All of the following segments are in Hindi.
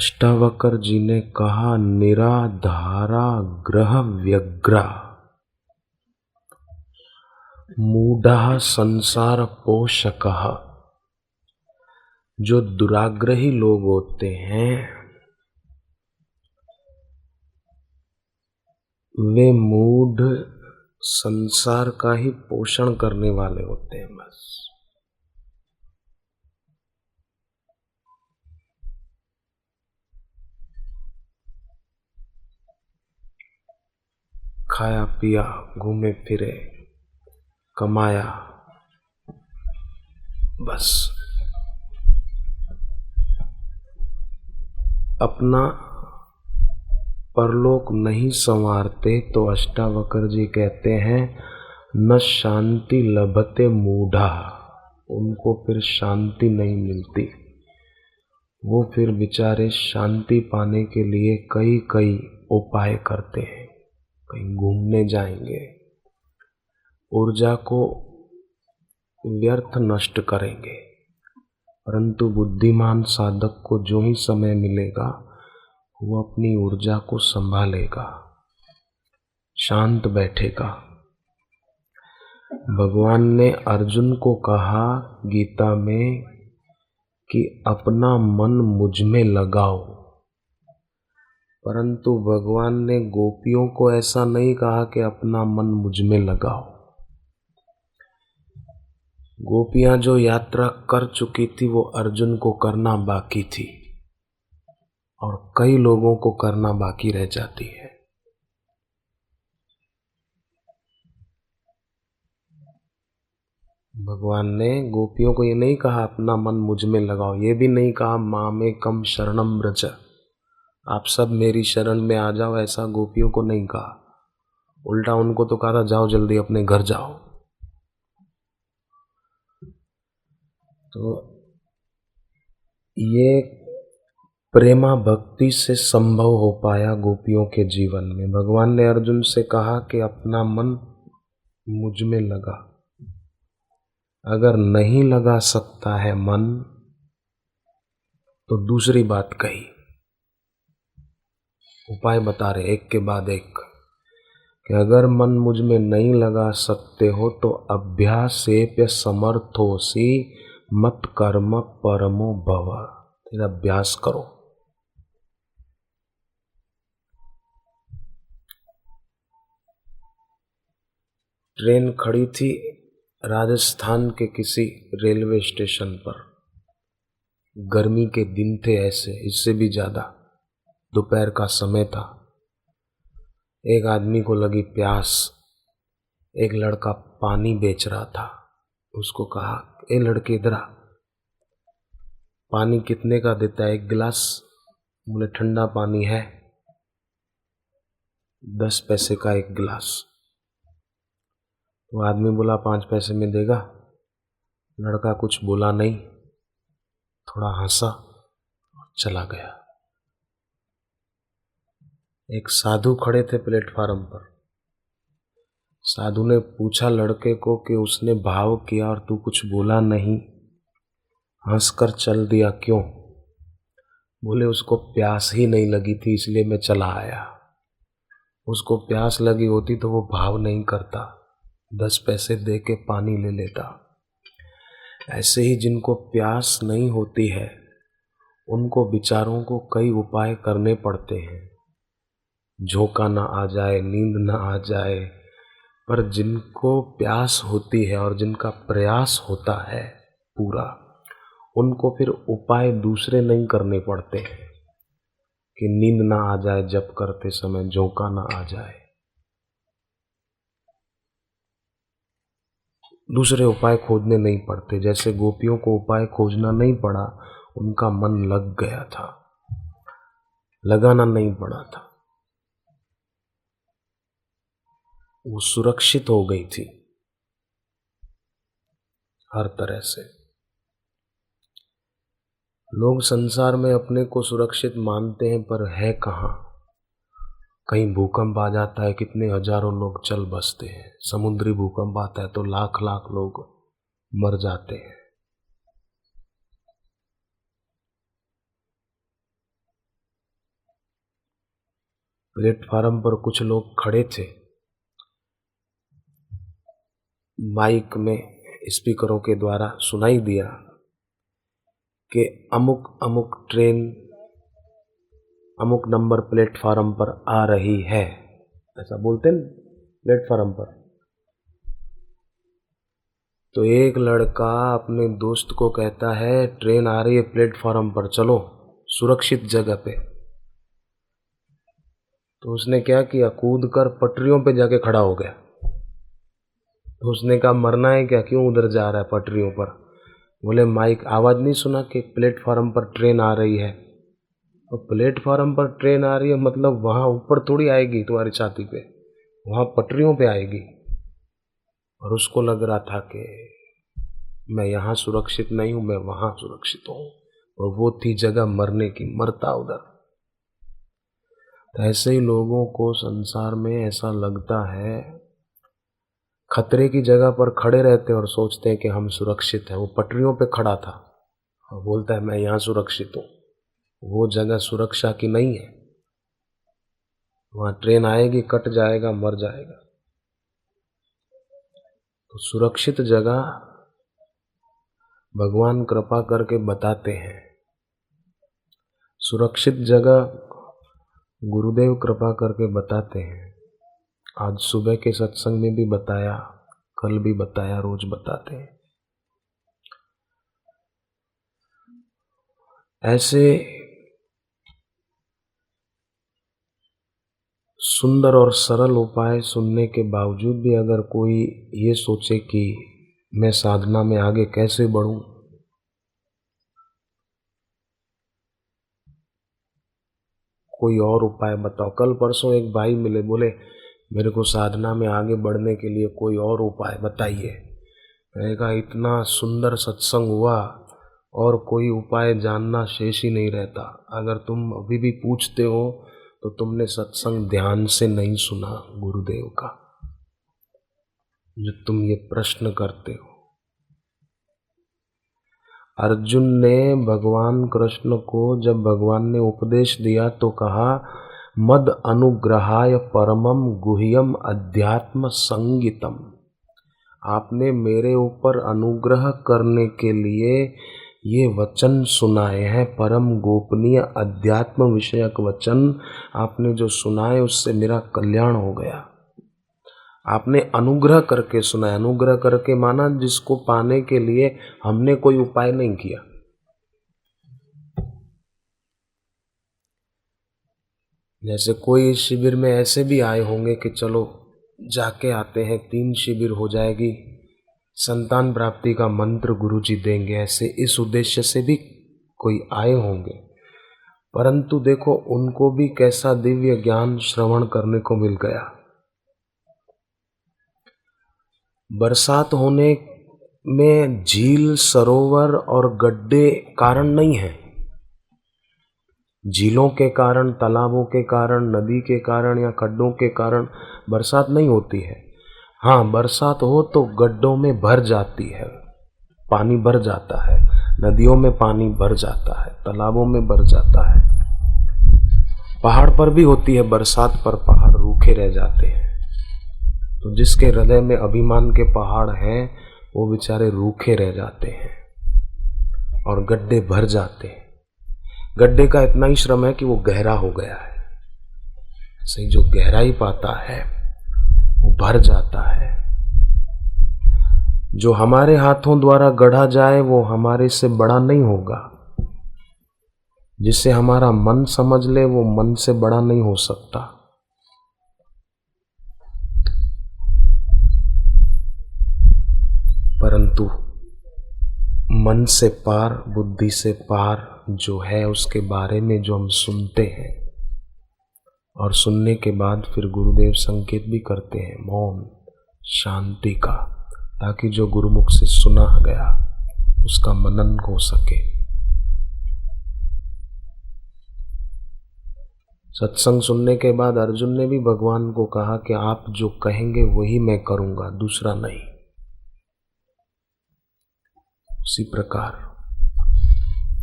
अष्टावक्र जी ने कहा, निराधारा ग्रह व्यग्रा मूढ़ः संसार पोषकः। जो दुराग्रही लोग होते हैं वे मूढ़ संसार का ही पोषण करने वाले होते हैं। बस खाया पिया, घूमे फिरे, कमाया, बस अपना परलोक नहीं संवारते। तो अष्टावक्र जी कहते हैं, न शांति लभते मूढ़ा। उनको फिर शांति नहीं मिलती। वो फिर बेचारे शांति पाने के लिए कई कई उपाय करते हैं। कहीं घूमने जाएंगे, ऊर्जा को व्यर्थ नष्ट करेंगे। परंतु बुद्धिमान साधक को जो ही समय मिलेगा वो अपनी ऊर्जा को संभालेगा, शांत बैठेगा। भगवान ने अर्जुन को कहा गीता में कि अपना मन मुझ में लगाओ, परंतु भगवान ने गोपियों को ऐसा नहीं कहा कि अपना मन मुझ में लगाओ। गोपियां जो यात्रा कर चुकी थी वो अर्जुन को करना बाकी थी और कई लोगों को करना बाकी रह जाती है। भगवान ने गोपियों को ये नहीं कहा अपना मन मुझ में लगाओ, ये भी नहीं कहा मामेकम शरणम व्रज, आप सब मेरी शरण में आ जाओ, ऐसा गोपियों को नहीं कहा। उल्टा उनको तो कहा था जाओ जल्दी अपने घर जाओ। तो ये प्रेमा भक्ति से संभव हो पाया गोपियों के जीवन में। भगवान ने अर्जुन से कहा कि अपना मन मुझ में लगा। अगर नहीं लगा सकता है मन तो दूसरी बात कही, उपाय बता रहे एक के बाद एक कि अगर मन मुझ में नहीं लगा सकते हो तो अभ्यासेप्य समर्थोसी मत कर्म परमो भव। फिर अभ्यास करो। ट्रेन खड़ी थी राजस्थान के किसी रेलवे स्टेशन पर। गर्मी के दिन थे, ऐसे इससे भी ज्यादा दोपहर का समय था। एक आदमी को लगी प्यास। एक लड़का पानी बेच रहा था। उसको कहा, ए लड़के इधर आ, पानी कितने का देता है एक गिलास? बोले ठंडा पानी है, 10 पैसे का एक गिलास। वो आदमी बोला 5 पैसे में देगा? लड़का कुछ बोला नहीं, थोड़ा हंसा और चला गया। एक साधु खड़े थे प्लेटफार्म पर। साधु ने पूछा लड़के को कि उसने भाव किया और तू कुछ बोला नहीं, हंसकर चल दिया, क्यों? बोले उसको प्यास ही नहीं लगी थी इसलिए मैं चला आया। उसको प्यास लगी होती तो वो भाव नहीं करता, 10 पैसे दे के पानी ले लेता। ऐसे ही जिनको प्यास नहीं होती है उनको विचारों को कई उपाय करने पड़ते हैं, झोंका ना आ जाए, नींद ना आ जाए। पर जिनको प्यास होती है और जिनका प्रयास होता है पूरा, उनको फिर उपाय दूसरे नहीं करने पड़ते हैं कि नींद ना आ जाए, जप करते समय झोंका ना आ जाए। दूसरे उपाय खोजने नहीं पड़ते। जैसे गोपियों को उपाय खोजना नहीं पड़ा, उनका मन लग गया था, लगाना नहीं पड़ा था, वो सुरक्षित हो गई थी हर तरह से। लोग संसार में अपने को सुरक्षित मानते हैं पर है कहाँ। कहीं भूकंप आ जाता है, कितने हजारों लोग चल बसते हैं। समुद्री भूकंप आता है तो लाख लाख लोग मर जाते हैं। प्लेटफार्म पर कुछ लोग खड़े थे, माइक में स्पीकरों के द्वारा सुनाई दिया कि अमुक अमुक ट्रेन अमुक नंबर प्लेटफार्म पर आ रही है, ऐसा बोलते हैं प्लेटफार्म पर। तो एक लड़का अपने दोस्त को कहता है ट्रेन आ रही है प्लेटफार्म पर, चलो सुरक्षित जगह पे। तो उसने क्या किया, कूद कर पटरियों पे जाके खड़ा हो गया। तो उसने कहा मरना है क्या, क्यों उधर जा रहा है पटरियों पर? बोले माइक आवाज़ नहीं सुना कि प्लेटफार्म पर ट्रेन आ रही है? और प्लेटफार्म पर ट्रेन आ रही है मतलब वहाँ ऊपर थोड़ी आएगी तुम्हारी छाती पे, वहाँ पटरियों पे आएगी। और उसको लग रहा था कि मैं यहाँ सुरक्षित नहीं हूँ, मैं वहाँ सुरक्षित हूँ, और वो थी जगह मरने की, मरता उधर। तो ऐसे ही लोगों को संसार में ऐसा लगता है, खतरे की जगह पर खड़े रहते और सोचते हैं कि हम सुरक्षित हैं। वो पटरियों पे खड़ा था और बोलता है मैं यहाँ सुरक्षित हूँ, वो जगह सुरक्षा की नहीं है। वहाँ ट्रेन आएगी, कट जाएगा, मर जाएगा। तो सुरक्षित जगह भगवान कृपा करके बताते हैं, सुरक्षित जगह गुरुदेव कृपा करके बताते हैं। आज सुबह के सत्संग में भी बताया, कल भी बताया, रोज बताते हैं। ऐसे सुंदर और सरल उपाय सुनने के बावजूद भी अगर कोई ये सोचे कि मैं साधना में आगे कैसे बढ़ूं, कोई और उपाय बताओ। कल परसों एक भाई मिले, बोले मेरे को साधना में आगे बढ़ने के लिए कोई और उपाय बताइए। मैंने कहा इतना सुंदर सत्संग हुआ और कोई उपाय जानना शेष ही नहीं रहता। अगर तुम अभी भी पूछते हो तो तुमने सत्संग ध्यान से नहीं सुना गुरुदेव का, जो तुम ये प्रश्न करते हो। अर्जुन ने भगवान कृष्ण को जब भगवान ने उपदेश दिया तो कहा मद अनुग्रहाय परमम गुह्यम अध्यात्म संगीतम। आपने मेरे ऊपर अनुग्रह करने के लिए ये वचन सुनाए हैं, परम गोपनीय अध्यात्म विषयक वचन आपने जो सुनाए उससे मेरा कल्याण हो गया। आपने अनुग्रह करके सुनाया। अनुग्रह करके माना जिसको पाने के लिए हमने कोई उपाय नहीं किया। जैसे कोई शिविर में ऐसे भी आए होंगे कि चलो जाके आते हैं, 3 शिविर हो जाएगी, संतान प्राप्ति का मंत्र गुरुजी देंगे, ऐसे इस उद्देश्य से भी कोई आए होंगे। परंतु देखो उनको भी कैसा दिव्य ज्ञान श्रवण करने को मिल गया। बरसात होने में झील, सरोवर और गड्ढे कारण नहीं है। झीलों के कारण, तालाबों के कारण, नदी के कारण या खड्डों के कारण बरसात नहीं होती है। हाँ, बरसात हो तो गड्ढों में भर जाती है, पानी भर जाता है, नदियों में पानी भर जाता है, तालाबों में भर जाता है। पहाड़ पर भी होती है बरसात, पर पहाड़ रूखे रह जाते हैं। तो जिसके हृदय में अभिमान के पहाड़ हैं वो बेचारे रूखे रह जाते हैं और गड्ढे भर जाते हैं। गड्ढे का इतना ही श्रम है कि वो गहरा हो गया है। सही, जो गहराई पाता है वो भर जाता है। जो हमारे हाथों द्वारा गढ़ा जाए वो हमारे से बड़ा नहीं होगा। जिसे हमारा मन समझ ले वो मन से बड़ा नहीं हो सकता। परंतु मन से पार, बुद्धि से पार जो है उसके बारे में जो हम सुनते हैं और सुनने के बाद फिर गुरुदेव संकेत भी करते हैं मौन, शांति का, ताकि जो गुरुमुख से सुना गया उसका मनन हो सके। सत्संग सुनने के बाद अर्जुन ने भी भगवान को कहा कि आप जो कहेंगे वही मैं करूंगा, दूसरा नहीं। उसी प्रकार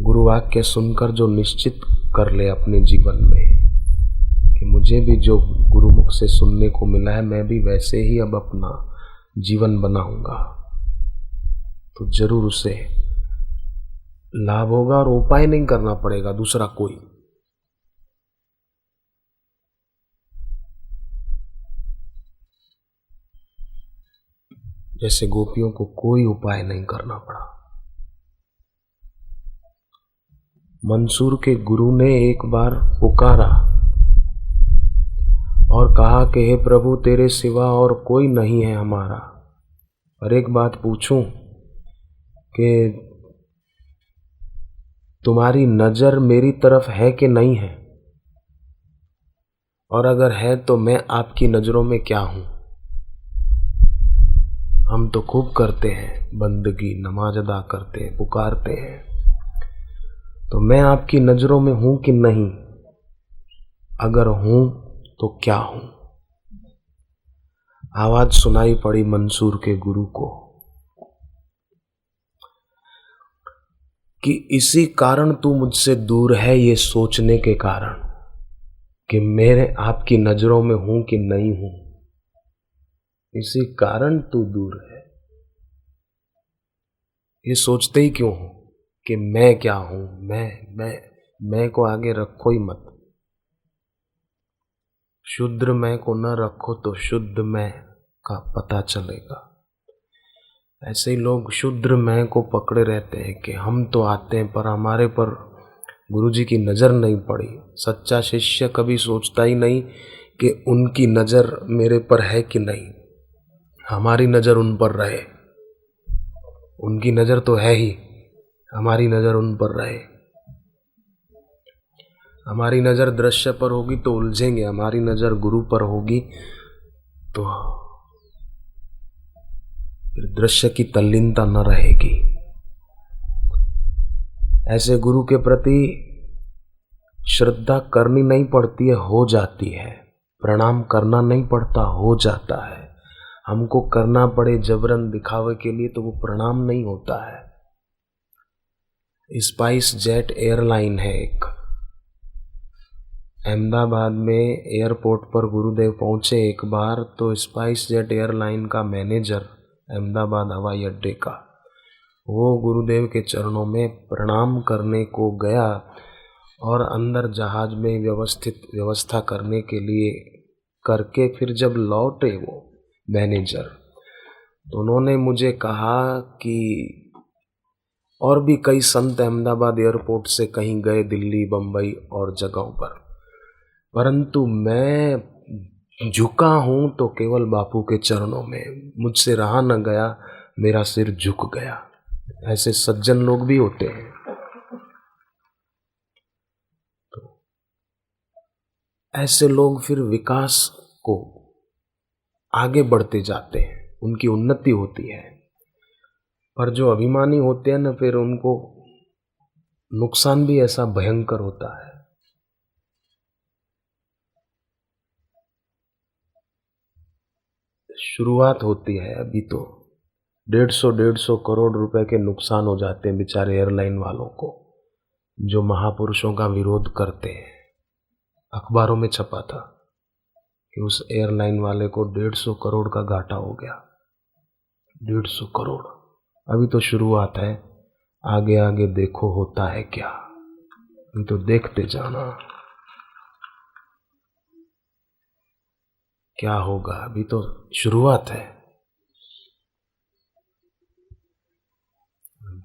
गुरुवाक्य सुनकर जो निश्चित कर ले अपने जीवन में कि मुझे भी जो गुरुमुख से सुनने को मिला है मैं भी वैसे ही अब अपना जीवन बनाऊंगा, तो जरूर उसे लाभ होगा और उपाय नहीं करना पड़ेगा दूसरा कोई। जैसे गोपियों को कोई उपाय नहीं करना पड़ा। मंसूर के गुरु ने एक बार पुकारा और कहा कि हे प्रभु, तेरे सिवा और कोई नहीं है हमारा, और एक बात पूछूं कि तुम्हारी नजर मेरी तरफ है कि नहीं है, और अगर है तो मैं आपकी नजरों में क्या हूं? हम तो खूब करते हैं बंदगी, नमाज अदा करते हैं, पुकारते हैं, तो मैं आपकी नजरों में हूं कि नहीं? अगर हूं तो क्या हूं? आवाज सुनाई पड़ी मंसूर के गुरु को कि इसी कारण तू मुझसे दूर है, ये सोचने के कारण कि मेरे आपकी नजरों में हूं कि नहीं हूं, इसी कारण तू दूर है। ये सोचते ही क्यों हो कि मैं क्या हूं? मैं को आगे रखो ही मत। शुद्र मैं को न रखो तो शुद्ध मैं का पता चलेगा। ऐसे ही लोग शुद्र मैं को पकड़े रहते हैं कि हम तो आते हैं पर हमारे पर गुरुजी की नजर नहीं पड़ी। सच्चा शिष्य कभी सोचता ही नहीं कि उनकी नजर मेरे पर है कि नहीं, हमारी नजर उन पर रहे। उनकी नजर तो है ही, हमारी नजर उन पर रहे। हमारी नजर दृश्य पर होगी तो उलझेंगे, हमारी नजर गुरु पर होगी तो फिर दृश्य की तल्लीनता न रहेगी। ऐसे गुरु के प्रति श्रद्धा करनी नहीं पड़ती है, हो जाती है। प्रणाम करना नहीं पड़ता, हो जाता है। हमको करना पड़े जबरन दिखावे के लिए तो वो प्रणाम नहीं होता है। स्पाइस जेट एयरलाइन है एक, अहमदाबाद में एयरपोर्ट पर गुरुदेव पहुंचे एक बार, तो स्पाइस जेट एयरलाइन का मैनेजर अहमदाबाद हवाई अड्डे का, वो गुरुदेव के चरणों में प्रणाम करने को गया और अंदर जहाज में व्यवस्था करने के लिए करके फिर जब लौटे वो मैनेजर, तो उन्होंने मुझे कहा कि और भी कई संत अहमदाबाद एयरपोर्ट से कहीं गए, दिल्ली, बम्बई और जगहों पर, परंतु मैं झुका हूं तो केवल बापू के चरणों में। मुझसे रहा न गया, मेरा सिर झुक गया। ऐसे सज्जन लोग भी होते हैं। तो ऐसे लोग फिर विकास को आगे बढ़ते जाते हैं, उनकी उन्नति होती है। पर जो अभिमानी होते हैं ना, फिर उनको नुकसान भी ऐसा भयंकर होता है। शुरुआत होती है, अभी तो 150 करोड़ रुपए के नुकसान हो जाते हैं बेचारे एयरलाइन वालों को, जो महापुरुषों का विरोध करते हैं। अखबारों में छपा था कि उस एयरलाइन वाले को 150 करोड़ का घाटा हो गया। 150 करोड़। अभी तो शुरुआत है, आगे आगे देखो होता है क्या। अभी तो देखते जाना क्या होगा, अभी तो शुरुआत है।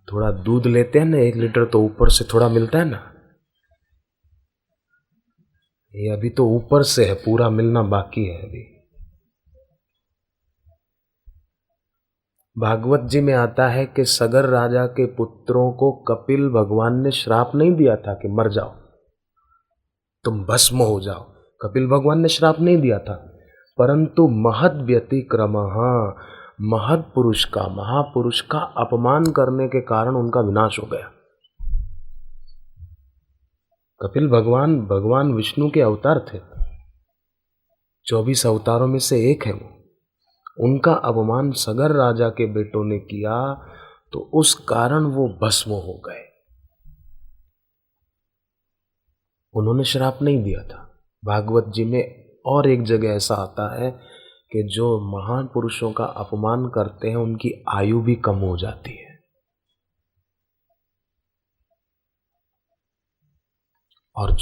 थोड़ा दूध लेते हैं ना 1 लीटर, तो ऊपर से थोड़ा मिलता है ना, ये अभी तो ऊपर से है, पूरा मिलना बाकी है अभी। भागवत जी में आता है कि सगर राजा के पुत्रों को कपिल भगवान ने श्राप नहीं दिया था कि मर जाओ, तुम भस्म हो जाओ। कपिल भगवान ने श्राप नहीं दिया था, परंतु महद व्यतिक्रम, महद पुरुष का, महापुरुष का अपमान करने के कारण उनका विनाश हो गया। कपिल भगवान विष्णु के अवतार थे, 24 अवतारों में से एक है वो। उनका अपमान सगर राजा के बेटों ने किया, तो उस कारण वो भस्म हो गए। उन्होंने श्राप नहीं दिया था, भागवत जी में और एक जगह ऐसा आता है कि जो महान पुरुषों का अपमान करते हैं उनकी आयु भी कम हो जाती है। और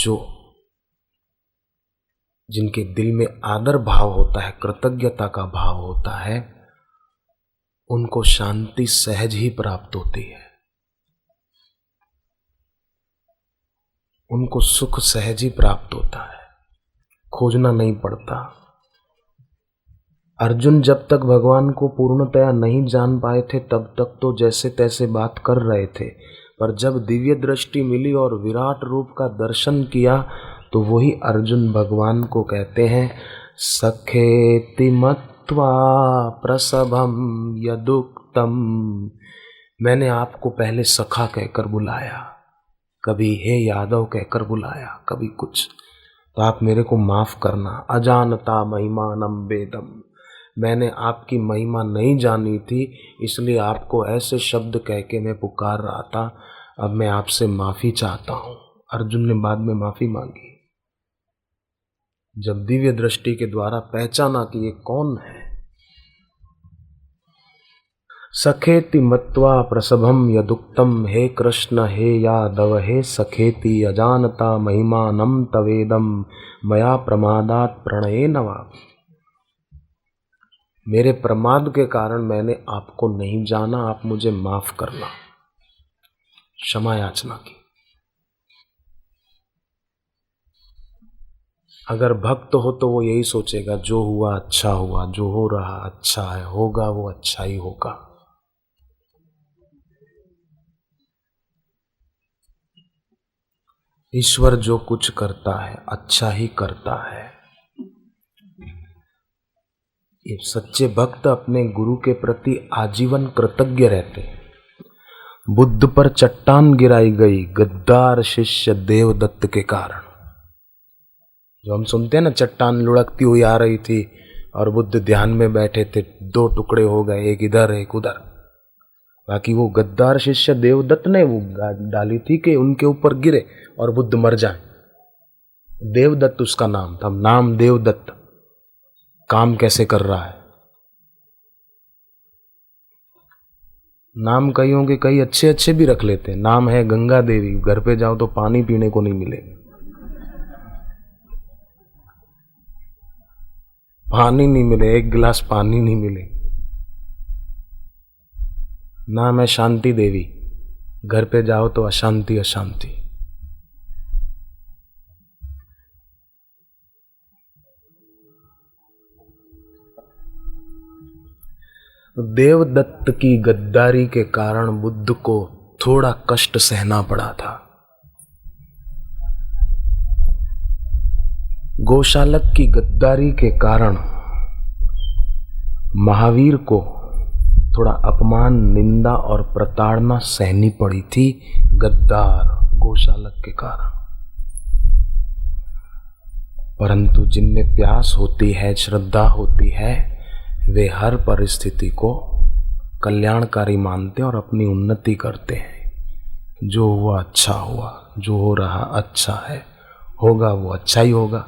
जिनके दिल में आदर भाव होता है, कृतज्ञता का भाव होता है, उनको शांति सहज ही प्राप्त होती है, उनको सुख सहज ही प्राप्त होता है, खोजना नहीं पड़ता। अर्जुन जब तक भगवान को पूर्णतया नहीं जान पाए थे तब तक तो जैसे तैसे बात कर रहे थे, पर जब दिव्य दृष्टि मिली और विराट रूप का दर्शन किया तो वही अर्जुन भगवान को कहते हैं, सखेति मत्वा प्रसभम यदुक्तम। मैंने आपको पहले सखा कहकर बुलाया, कभी हे यादव कहकर बुलाया, कभी कुछ, तो आप मेरे को माफ करना। अजानता महिमानम वेदम, मैंने आपकी महिमा नहीं जानी थी, इसलिए आपको ऐसे शब्द कह के मैं पुकार रहा था। अब मैं आपसे माफी चाहता हूं। अर्जुन ने बाद में माफी मांगी जब दिव्य दृष्टि के द्वारा पहचाना कि ये कौन है। सखेति मत्वा प्रसभम यदुक्तम, हे कृष्ण हे यादव हे सखेति अजानता महिमानम तवेदम, मया प्रमादात प्रणयेन वा। मेरे प्रमाद के कारण मैंने आपको नहीं जाना, आप मुझे माफ करना। क्षमा याचना की। अगर भक्त हो तो वो यही सोचेगा, जो हुआ अच्छा हुआ, जो हो रहा अच्छा है, होगा वो अच्छा ही होगा। ईश्वर जो कुछ करता है अच्छा ही करता है। ये सच्चे भक्त अपने गुरु के प्रति आजीवन कृतज्ञ रहते हैं। बुद्ध पर चट्टान गिराई गई गद्दार शिष्य देवदत्त के कारण। जो हम सुनते हैं ना, चट्टान लुढ़कती हुई आ रही थी और बुद्ध ध्यान में बैठे थे, दो टुकड़े हो गए, एक इधर एक उधर। बाकी वो गद्दार शिष्य देवदत्त ने वो डाली थी कि उनके ऊपर गिरे और बुद्ध मर जाए। देवदत्त उसका नाम था, नाम देवदत्त। काम कैसे कर रहा है? नाम कई होंगे, कई अच्छे अच्छे भी रख लेते हैं। नाम है गंगा देवी, घर पे जाओ तो पानी पीने को नहीं मिलेगा, पानी नहीं मिले, एक गिलास पानी नहीं मिले। नाम है शांति देवी, घर पे जाओ तो अशांति अशांति। देवदत्त की गद्दारी के कारण बुद्ध को थोड़ा कष्ट सहना पड़ा था। गोशालक की गद्दारी के कारण महावीर को थोड़ा अपमान, निंदा और प्रताड़ना सहनी पड़ी थी, गद्दार गोशालक के कारण। परंतु जिनमें प्यास होती है, श्रद्धा होती है, वे हर परिस्थिति को कल्याणकारी मानते और अपनी उन्नति करते हैं। जो हुआ अच्छा हुआ, जो हो रहा अच्छा है, होगा वो अच्छा ही होगा।